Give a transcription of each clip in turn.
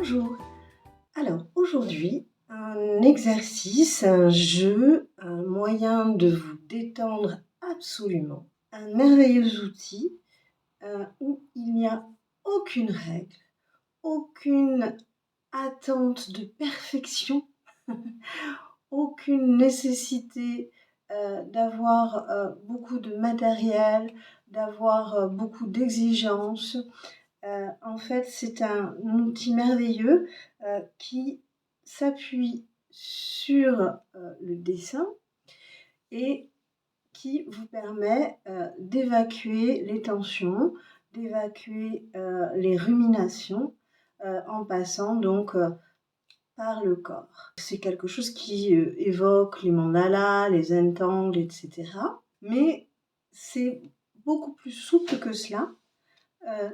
Bonjour. Alors aujourd'hui, un exercice, un jeu, un moyen de vous détendre absolument, un merveilleux outil, où il n'y a aucune règle, aucune attente de perfection, aucune nécessité, d'avoir, beaucoup de matériel, d'avoir, beaucoup d'exigences. En fait, c'est un outil merveilleux, qui s'appuie sur, le dessin et qui vous permet, d'évacuer les tensions, d'évacuer, les ruminations, en passant donc, par le corps. C'est quelque chose qui, évoque les mandalas, les intangles et cetera, mais c'est beaucoup plus souple que cela.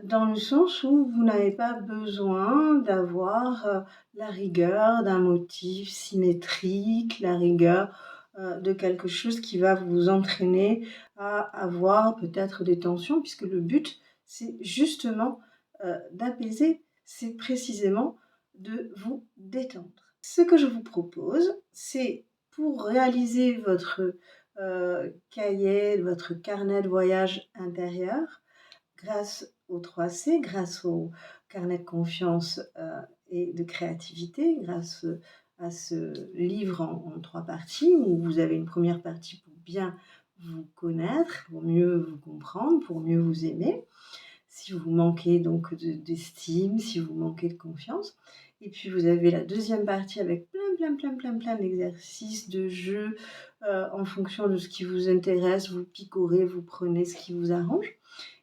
Dans le sens où vous n'avez pas besoin d'avoir, la rigueur d'un motif symétrique, la rigueur, de quelque chose qui va vous entraîner à avoir peut-être des tensions puisque le but, c'est justement, d'apaiser, c'est précisément de vous détendre. Ce que je vous propose, c'est pour réaliser votre, cahier, votre carnet de voyage intérieur, grâce aux 3 C, grâce au carnet de confiance, et de créativité, grâce, à ce livre en 3 parties où vous avez une première partie pour bien vous connaître, pour mieux vous comprendre, pour mieux vous aimer. Si vous manquez donc d'estime, si vous manquez de confiance, et puis vous avez la deuxième partie avec plein d'exercices, de jeux, en fonction de ce qui vous intéresse, vous picorez, vous prenez ce qui vous arrange.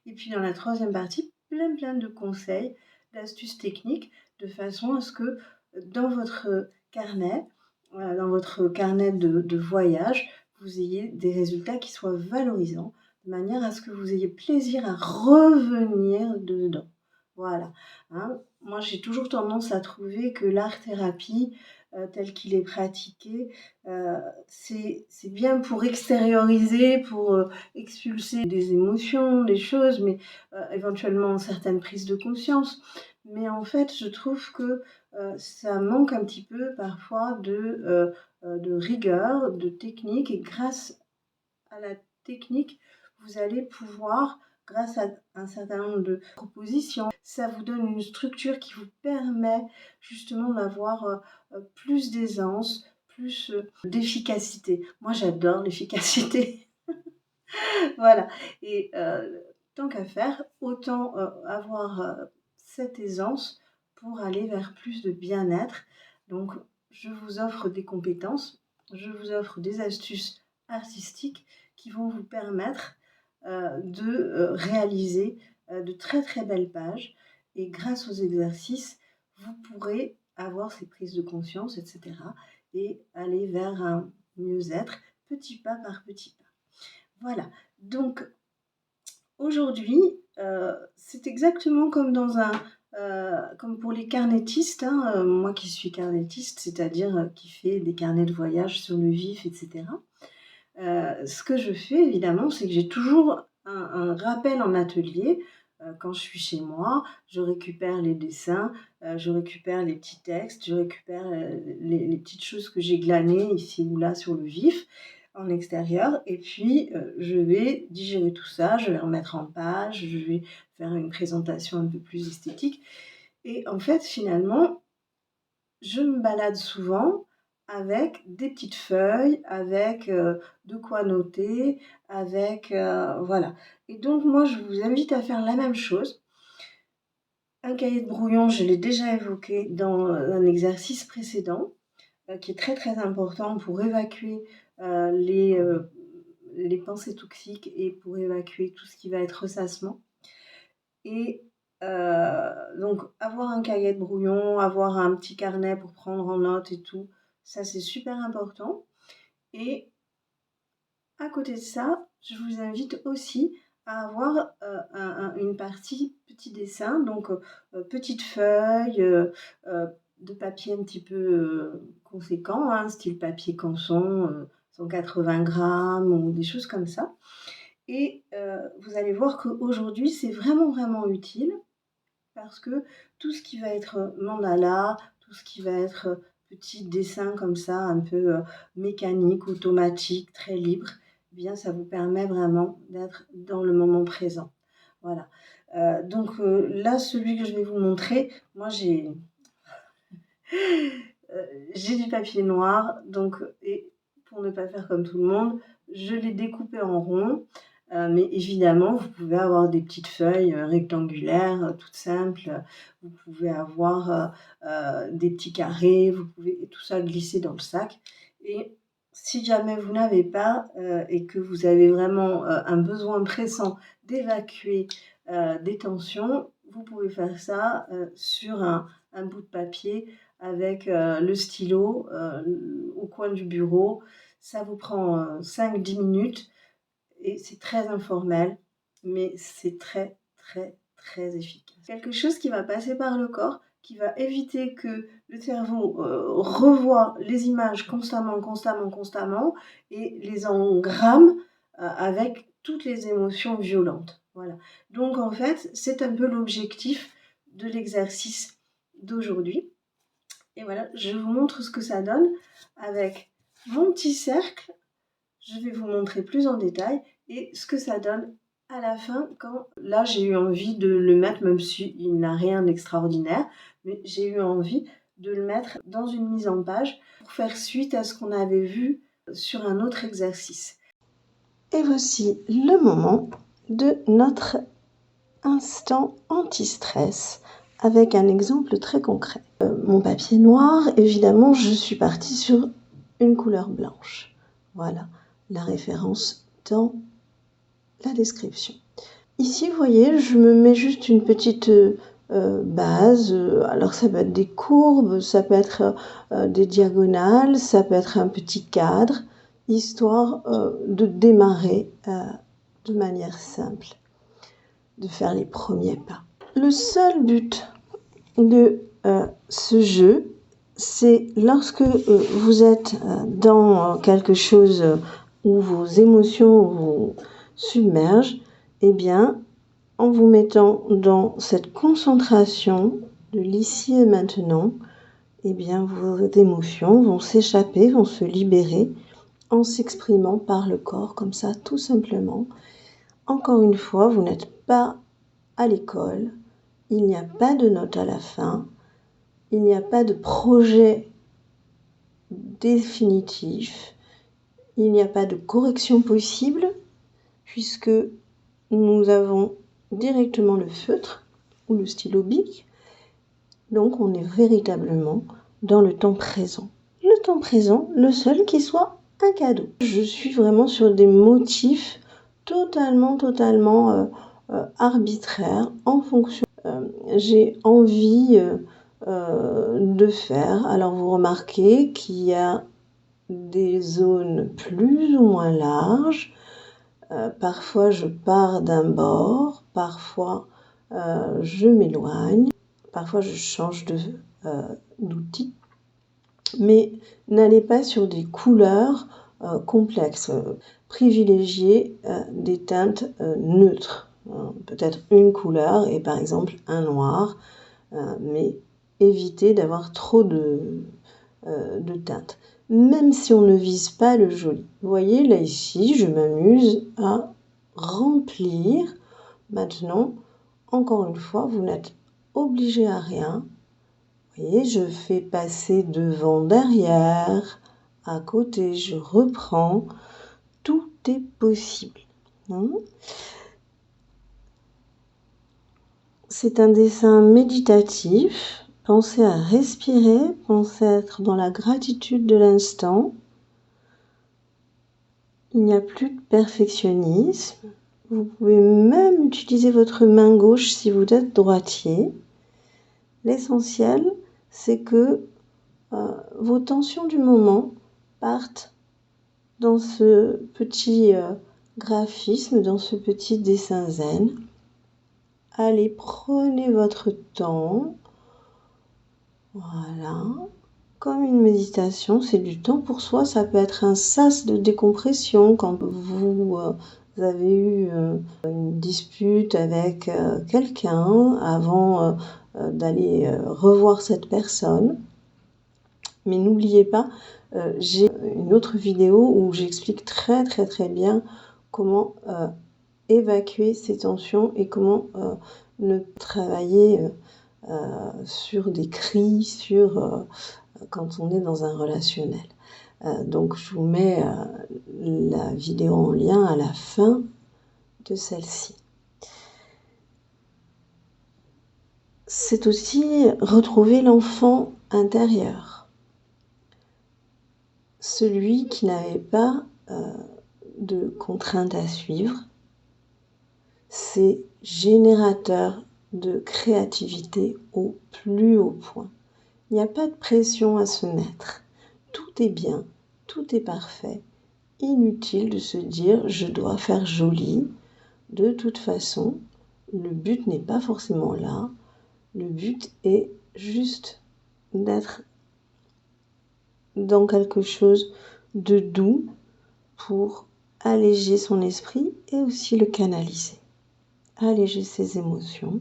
Et puis dans la troisième partie, plein de conseils, d'astuces techniques, de façon à ce que dans votre carnet, de voyage, vous ayez des résultats qui soient valorisants, de manière à ce que vous ayez plaisir à revenir dedans. Voilà. Hein. Moi, j'ai toujours tendance à trouver que l'art-thérapie, tel qu'il est pratiqué, c'est bien pour extérioriser, pour expulser des émotions, des choses, mais éventuellement certaines prises de conscience. Mais en fait, je trouve que ça manque un petit peu parfois de rigueur, de technique, et grâce à la technique, vous allez pouvoir, grâce à un certain nombre de propositions, ça vous donne une structure qui vous permet justement d'avoir plus d'aisance, plus d'efficacité. Moi, j'adore l'efficacité. Voilà. Et tant qu'à faire, autant avoir cette aisance pour aller vers plus de bien-être. Donc, je vous offre des compétences, je vous offre des astuces artistiques qui vont vous permettre de réaliser de très belles pages. Et grâce aux exercices, vous pourrez avoir ces prises de conscience, etc. et aller vers un mieux-être, petit pas par petit pas. Voilà. Donc aujourd'hui, c'est exactement comme comme pour les carnétistes, hein, moi qui suis carnétiste, c'est-à-dire, qui fait des carnets de voyage sur le vif et cetera. Ce que je fais évidemment, c'est que j'ai toujours un rappel en atelier. Quand je suis chez moi, je récupère les dessins, je récupère les petits textes, je récupère, les petites choses que j'ai glanées ici ou là sur le vif, en extérieur, et puis, je vais digérer tout ça, je vais remettre en page, je vais faire une présentation un peu plus esthétique, et en fait, finalement, je me balade souvent avec des petites feuilles, avec, de quoi noter, avec, voilà. Et donc moi, je vous invite à faire la même chose. Un cahier de brouillon, je l'ai déjà évoqué dans, un exercice précédent, qui est très important pour évacuer, les pensées toxiques et pour évacuer tout ce qui va être ressassement. Et donc avoir un cahier de brouillon, avoir un petit carnet pour prendre en note et tout, ça c'est super important. Et à côté de ça, je vous invite aussi à avoir, une partie petit dessin, donc petites feuilles, de papier un petit peu, conséquent, hein, style papier canson, 180 grammes ou des choses comme ça. Et vous allez voir qu'aujourd'hui, c'est vraiment utile. parce que tout ce qui va être mandala, tout ce qui va être petits dessins comme ça, un peu mécanique, automatique, très libre, eh bien ça vous permet vraiment d'être dans le moment présent. Voilà. Donc là, celui que je vais vous montrer, moi j'ai du papier noir, donc et pour ne pas faire comme tout le monde, je l'ai découpé en rond. Mais évidemment, vous pouvez avoir des petites feuilles rectangulaires, toutes simples. Vous pouvez avoir des petits carrés, vous pouvez tout ça glisser dans le sac. Et si jamais vous n'avez pas et que vous avez vraiment un besoin pressant d'évacuer des tensions, vous pouvez faire ça sur un bout de papier avec le stylo au coin du bureau. Ça vous prend 5-10 minutes et c'est très informel, mais c'est très, très, très efficace. Quelque chose qui va passer par le corps, qui va éviter que le cerveau revoie les images constamment, constamment, constamment et les engramme avec toutes les émotions violentes. Voilà. Donc en fait, c'est un peu l'objectif de l'exercice d'aujourd'hui. Et voilà, je vous montre ce que ça donne avec mon petit cercle. Je vais vous montrer plus en détail et ce que ça donne à la fin quand là j'ai eu envie de le mettre, même s'il n'a rien d'extraordinaire, mais j'ai eu envie de le mettre dans une mise en page pour faire suite à ce qu'on avait vu sur un autre exercice. Et voici le moment de notre instant anti-stress avec un exemple très concret. Mon papier noir, évidemment, je suis partie sur une couleur blanche. Voilà la référence dans la description. Ici, vous voyez, je me mets juste une petite base. Alors, ça peut être des courbes, ça peut être des diagonales, ça peut être un petit cadre, histoire de démarrer de manière simple, de faire les premiers pas. Le seul but de ce jeu, c'est lorsque vous êtes dans quelque chose où vos émotions vous submergent, eh bien, en vous mettant dans cette concentration de l'ici et maintenant, eh bien, vos émotions vont s'échapper, vont se libérer en s'exprimant par le corps, comme ça, tout simplement. Encore une fois, vous n'êtes pas à l'école, il n'y a pas de note à la fin, il n'y a pas de projet définitif, il n'y a pas de correction possible, puisque nous avons directement le feutre ou le stylo bic, donc on est véritablement dans le temps présent. Le temps présent, le seul qui soit un cadeau. Je suis vraiment sur des motifs totalement arbitraires en fonction. J'ai envie de faire. Alors vous remarquez qu'il y a des zones plus ou moins larges. Parfois je pars d'un bord, parfois je m'éloigne, parfois je change d'outil. Mais n'allez pas sur des couleurs complexes. Privilégiez des teintes neutres. Peut-être une couleur et par exemple un noir, mais évitez d'avoir trop de teintes. Même si on ne vise pas le joli. Vous voyez, là ici, je m'amuse à remplir. Maintenant, encore une fois, vous n'êtes obligé à rien. Vous voyez, je fais passer devant, derrière, à côté, je reprends. Tout est possible. C'est un dessin méditatif. Pensez à respirer, pensez à être dans la gratitude de l'instant. Il n'y a plus de perfectionnisme. Vous pouvez même utiliser votre main gauche si vous êtes droitier. L'essentiel, c'est que vos tensions du moment partent dans ce petit graphisme, dans ce petit dessin zen. Allez, prenez votre temps. Voilà. Comme une méditation, c'est du temps pour soi. Ça peut être un sas de décompression quand vous vous avez eu une dispute avec quelqu'un avant d'aller revoir cette personne. Mais n'oubliez pas, j'ai une autre vidéo où j'explique très bien comment évacuer ces tensions et comment ne travailler sur des cris, quand on est dans un relationnel. Donc je vous mets la vidéo en lien à la fin de celle-ci. C'est aussi retrouver l'enfant intérieur, celui qui n'avait pas de contraintes à suivre. C'est générateur de créativité au plus haut point. Il n'y a pas de pression à se mettre. Tout est bien, tout est parfait. Inutile de se dire je dois faire joli. De toute façon, le but n'est pas forcément là. Le but est juste d'être dans quelque chose de doux pour alléger son esprit et aussi le canaliser. Alléger ses émotions,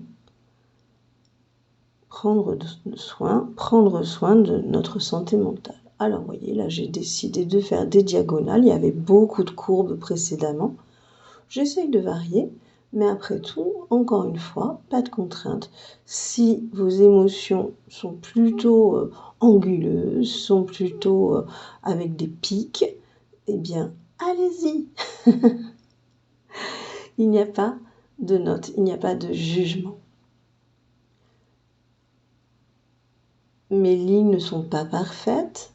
prendre soin de notre santé mentale. Alors, vous voyez, là, j'ai décidé de faire des diagonales. Il y avait beaucoup de courbes précédemment. J'essaye de varier, mais après tout, encore une fois, pas de contrainte. Si vos émotions sont plutôt anguleuses, sont plutôt avec des pics, eh bien, allez-y. Il n'y a pas de note, il n'y a pas de jugement. Mes lignes ne sont pas parfaites.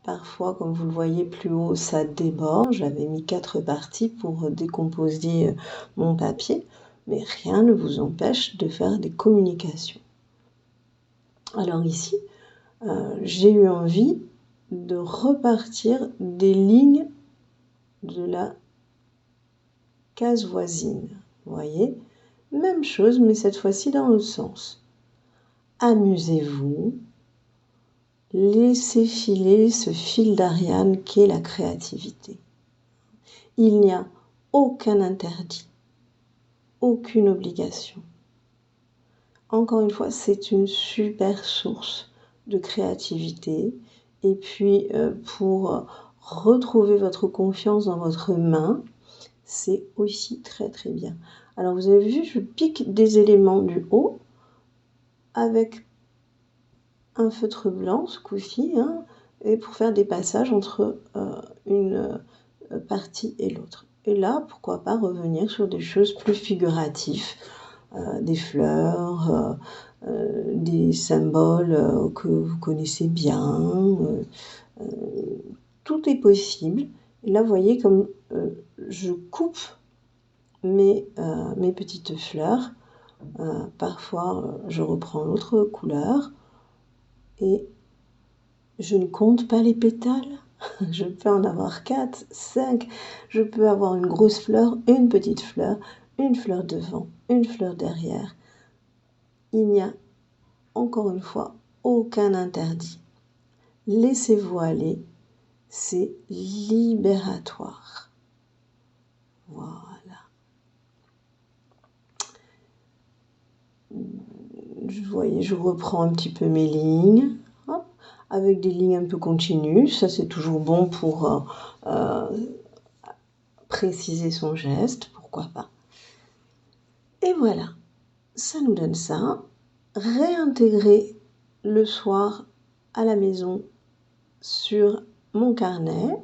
Parfois, comme vous le voyez plus haut, ça déborde. J'avais mis 4 parties pour décomposer mon papier, mais rien ne vous empêche de faire des communications. Alors ici, j'ai eu envie de repartir des lignes de la case voisine. Vous voyez, même chose, mais cette fois-ci dans l'autre sens. Amusez-vous. Laissez filer ce fil d'Ariane qu'est la créativité. Il n'y a aucun interdit, aucune obligation. Encore une fois, c'est une super source de créativité. Et puis, pour retrouver votre confiance dans votre main, c'est aussi très bien. Alors, vous avez vu, je pique des éléments du haut avec un feutre blanc, ce coup-ci, et pour faire des passages entre une partie et l'autre. Et là, pourquoi pas revenir sur des choses plus figuratives, des fleurs, des symboles que vous connaissez bien. Tout est possible. Et là, vous voyez comme je coupe mes petites fleurs. Parfois, je reprends l'autre couleur. Et je ne compte pas les pétales. Je peux en avoir 4, 5. Je peux avoir une grosse fleur, une petite fleur, une fleur devant, une fleur derrière. Il n'y a, encore une fois, aucun interdit. Laissez-vous aller. C'est libératoire. Voilà. Vous voyez, je reprends un petit peu mes lignes. Avec des lignes un peu continues, ça c'est toujours bon pour préciser son geste, pourquoi pas. Et voilà, ça nous donne ça. Réintégrer le soir à la maison sur mon carnet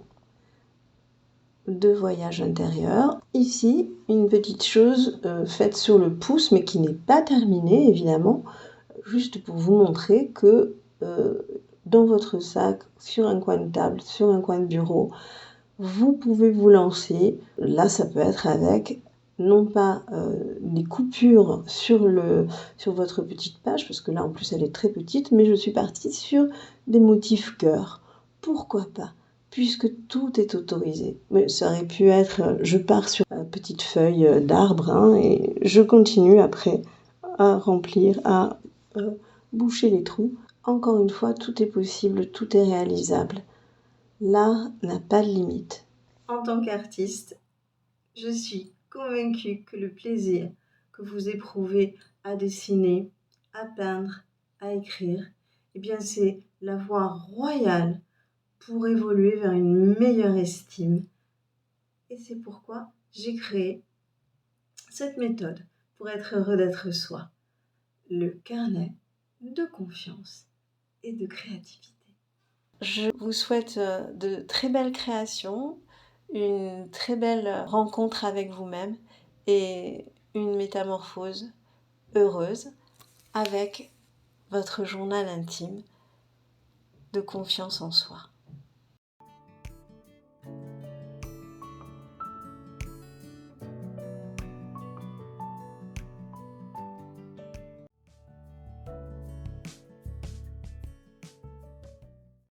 de voyage intérieur. Ici, une petite chose faite sur le pouce, mais qui n'est pas terminée évidemment, juste pour vous montrer que dans votre sac, sur un coin de table, sur un coin de bureau, vous pouvez vous lancer. Là, ça peut être avec non pas des coupures sur votre petite page, parce que là, en plus, elle est très petite, mais je suis partie sur des motifs cœur. Pourquoi pas? Puisque tout est autorisé. Mais ça aurait pu être, je pars sur une petite feuille d'arbre, et je continue après à remplir, à boucher les trous. Encore une fois, tout est possible, tout est réalisable. L'art n'a pas de limite. En tant qu'artiste, Je suis convaincue que le plaisir que vous éprouvez à dessiner, à peindre, à écrire, eh bien c'est la voie royale pour évoluer vers une meilleure estime. Et c'est pourquoi j'ai créé cette méthode pour être heureux d'être soi, le carnet de confiance et de créativité. Je vous souhaite de très belles créations, une très belle rencontre avec vous-même et une métamorphose heureuse avec votre journal intime de confiance en soi.